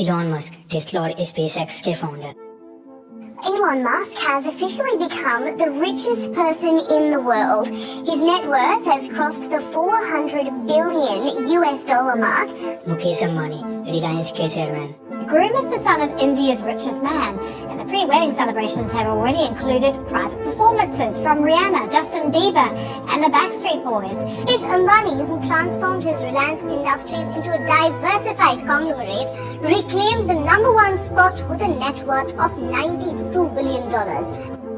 Elon Musk, Tesla और SpaceX के founder. Elon Musk has officially become the richest person in the world. His net worth has crossed the $400 billion mark. Mukesh Ambani, Reliance के chairman. Groom is the son of India's richest man, and the pre-wedding celebrations have already included private performances from Rihanna, Justin Bieber, and the Backstreet Boys. Mukesh Ambani, who transformed his Reliance Industries into a diversified conglomerate, reclaimed the #1 spot with a net worth of $92 billion.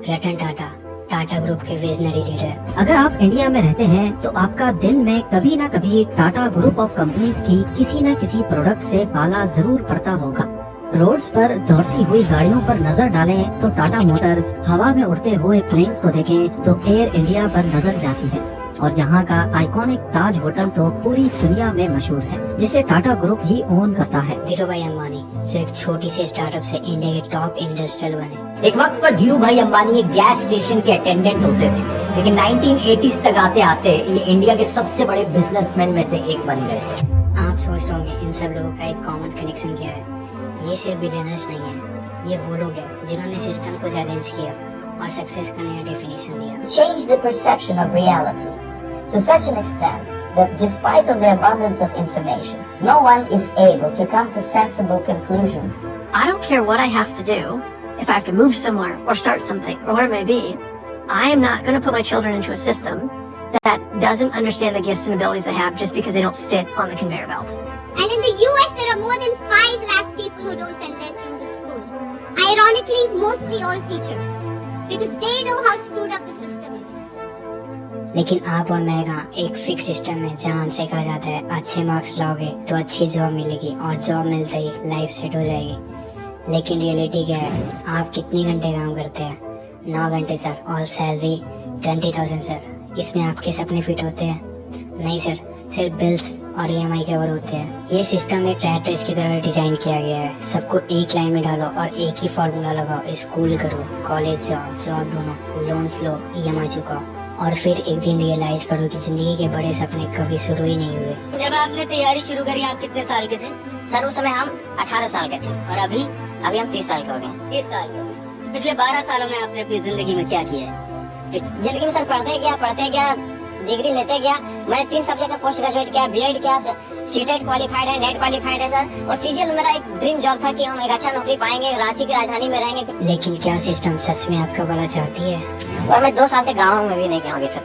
Ratan Tata, Tata group के visionary leader. अगर आप India में रहते हैं तो आपका दिन में कभी ना कभी टाटा ग्रुप ऑफ कंपनीज की किसी न किसी प्रोडक्ट से पाला जरूर पड़ता होगा। रोड्स पर दौड़ती हुई गाड़ियों पर नजर डालें तो टाटा मोटर्स, हवा में उड़ते हुए प्लेन्स को देखें तो एयर इंडिया पर नजर जाती है, और यहाँ का आइकॉनिक ताज होटल तो पूरी दुनिया में मशहूर है, जिसे टाटा ग्रुप ही ओन करता है। धीरू भाई अंबानी, जो एक छोटी सी स्टार्टअप से इंडिया के टॉप इंडस्ट्रियल बने। एक वक्त पर धीरू भाई अंबानी एक गैस स्टेशन के अटेंडेंट होते थे, लेकिन 1980s तक आते आते ये इंडिया के सबसे बड़े बिजनेसमैन में से एक बन गए। आप सोच रहे होंगे इन सब लोगों का एक कॉमन कनेक्शन क्या है। ये सिर्फ बिलियनर्स नहीं है, ये वो लोग हैं जिन्होंने सिस्टम को चैलेंज किया और सक्सेस का नया डेफिनेशन दिया। Change the perception of reality to such an extent that despite of the abundance of information, no one is able to come to sensible conclusions. I don't care what I have to do. If I have to move somewhere or start something or whatever it may be, I am not going to put my children into a system that doesn't understand the gifts and abilities I have just because they don't fit on the conveyor belt. And in the US, there are more than 5 lakh people who don't send their children to school. Ironically, mostly all teachers, because they know how screwed up the system is. लेकिन आप और मैं कहाँ एक fix system में जहाँ हमसे कहा जाता है अच्छे मार्क्स लाओगे तो अच्छी जॉब मिलेगी और जॉब मिलते ही लाइफ सेट हो जाएगी। लेकिन रियलिटी क्या है, आप कितने घंटे काम करते हैं? 9 घंटे सर, और सैलरी 20,000 सर। इसमें आपके सपने फिट होते हैं? नहीं सर, सिर्फ बिल्स और EMI कवर होते हैं। ये सिस्टम एक रैट रेस की तरह डिजाइन किया गया है। सबको एक लाइन में डालो और एक ही फॉर्मूला लगाओ, स्कूल करो, कॉलेज जाओ, जॉब ढूंढो, लोन्स लो, EMI चुकाओ, और फिर एक दिन रियलाइज करो कि जिंदगी के बड़े सपने कभी शुरू ही नहीं हुए। जब आपने तैयारी शुरू करी आप कितने साल के थे? सर उस समय हम 18 साल के थे, और अभी हम 30 साल के हो गए। 30 साल के हो गए। पिछले 12 सालों में आपने अपनी जिंदगी में क्या किया है? जिंदगी में सर पढ़ते गया, डिग्री लेते गया। मैंने 3 सब्जेक्ट में पोस्ट ग्रेजुएट किया, बीएड किया, सीटेट क्वालिफाइड है, नेट क्वालिफाइड है सर। और सीजीएल मेरा एक ड्रीम जॉब था कि हम एक अच्छा नौकरी पाएंगे, रांची की राजधानी में रहेंगे। लेकिन क्या सिस्टम सच में आपका भला चाहती है? और मैं 2 साल से गाँव में भी नहीं गया अभी तक।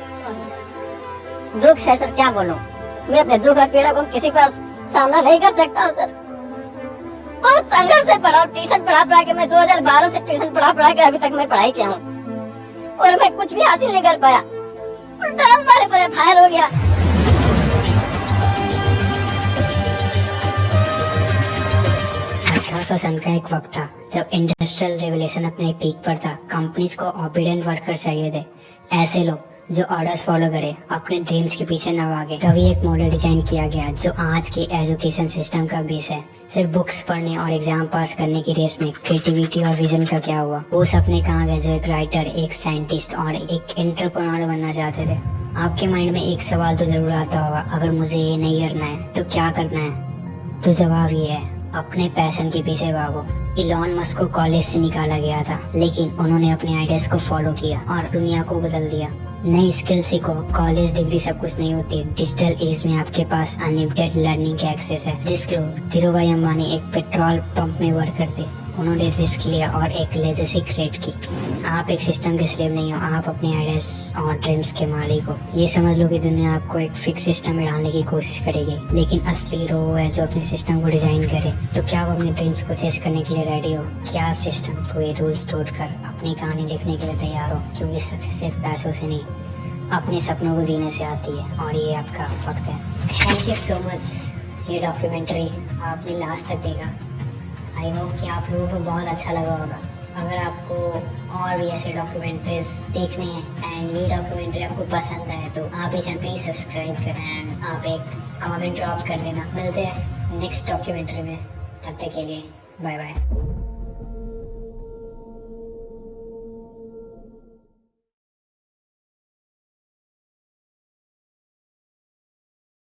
दुख है सर, क्या बोलूं। मैं अपने दुख और पीड़ा को किसी का सामना नहीं कर सकता हूँ सर। बहुत संघर्ष से पढ़ा, ट्यूशन पढ़ा के मैं 2012 से ट्यूशन पढ़ा के अभी तक मैं पढ़ाई किया हूँ, और मैं कुछ भी हासिल नहीं कर पाया। उल्टा हमारे पर फायर हो गया। 1800 सन का एक वक्त था जब इंडस्ट्रियल रेवोल्यूशन अपने पीक पर था। कंपनीज को ओबीडिएंट वर्कर चाहिए थे, ऐसे लोग जो ऑर्डर्स फॉलो करे, अपने ड्रीम्स के पीछे न भागे। तभी एक मॉडल डिजाइन किया गया जो आज के एजुकेशन सिस्टम का बेस है। सिर्फ बुक्स पढ़ने और एग्जाम पास करने की रेस में क्रिएटिविटी और विजन का क्या हुआ? वो सपने कहाँ गए जो एक राइटर, एक साइंटिस्ट और एक एंटरप्रेन्योर बनना चाहते थे? आपके माइंड में एक सवाल तो जरूर आता होगा, अगर मुझे ये नहीं करना है तो क्या करना है? तो जवाब ये है, अपने पैशन के पीछे भागो। इलॉन मस्क को कॉलेज से निकाला गया था, लेकिन उन्होंने अपने आइडियाज को फॉलो किया और दुनिया को बदल दिया। नई स्किल सीखो, कॉलेज डिग्री सब कुछ नहीं होती। डिजिटल एज में आपके पास अनलिमिटेड लर्निंग का एक्सेस है। रिस्क लो। धीरू भाई अंबानी एक पेट्रोल पंप में वर्क करते, उन्होंने रिस्क लिया और एक लेजेसी क्रिएट की। आप एक सिस्टम के स्लेव नहीं हो, आप अपने आइडियाज और ड्रीम्स के मालिक हो। ये समझ लो कि दुनिया आपको एक फिक्स सिस्टम में डालने की कोशिश करेगी, लेकिन असली हीरो वो है जो अपने सिस्टम को डिजाइन करे। तो क्या आप अपने ड्रीम्स को चेस करने के लिए रेडी हो? क्या आप सिस्टम को ये रूल्स तोड़कर अपनी कहानी लिखने के लिए तैयार हो? क्योंकि सक्सेस सिर्फ पैसों से नहीं, अपने सपनों को जीने से आती है, और ये आपका वक्त है। Thank you so much. ये डॉक्यूमेंट्री आपने लास्ट तक देखा। आई होप कि आप लोगों को बहुत अच्छा लगा होगा। अगर आपको और भी ऐसे डॉक्यूमेंट्रीज देखने हैं एंड ये डॉक्यूमेंट्री आपको पसंद आए तो आप इसे प्लीज सब्सक्राइब करें एंड आप एक कमेंट ड्रॉप कर देना। मिलते हैं नेक्स्ट डॉक्यूमेंट्री में, तब तक के लिए बाय बाय।